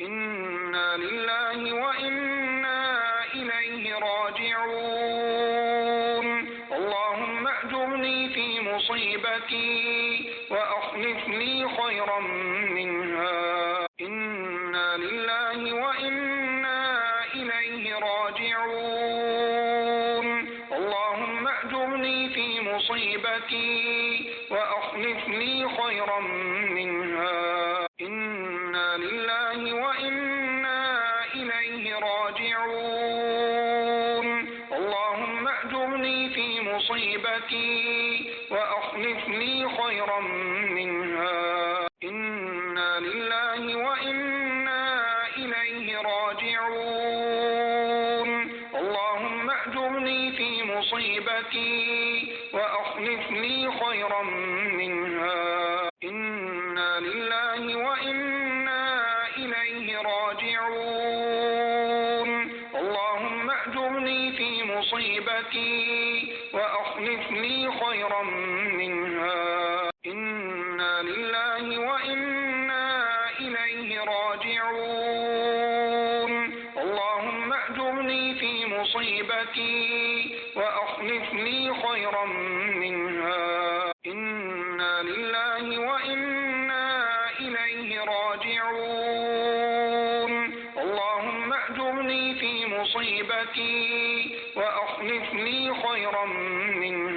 إنا لله وإنا إليه راجعون اللهم أجرني في مصيبتي وأخلف لي خيرا منها إنا لله وإنا إليه راجعون اللهم أجرني في مصيبتي وأخلف لي خيرا منها إنا لله وإنا إليه راجعون اللهم أجرني في مصيبتي وأخلف لي خيرا منها إنا لله وإنا إليه راجعون اللهم أجرني في مصيبتي وأخلف لي خيرا منها إنا لله وإنا إليه راجعون اللهم أجرني في مصيبتي وأخلف لي خيرا منها إنا لله وإنا إليه راجعون اللهم أجرني في مصيبتي وأخلف لي خيرا منها إنا لله وإنا إليه راجعون اللهم أجرني في مصيبتي وأخلف لي خيرا منها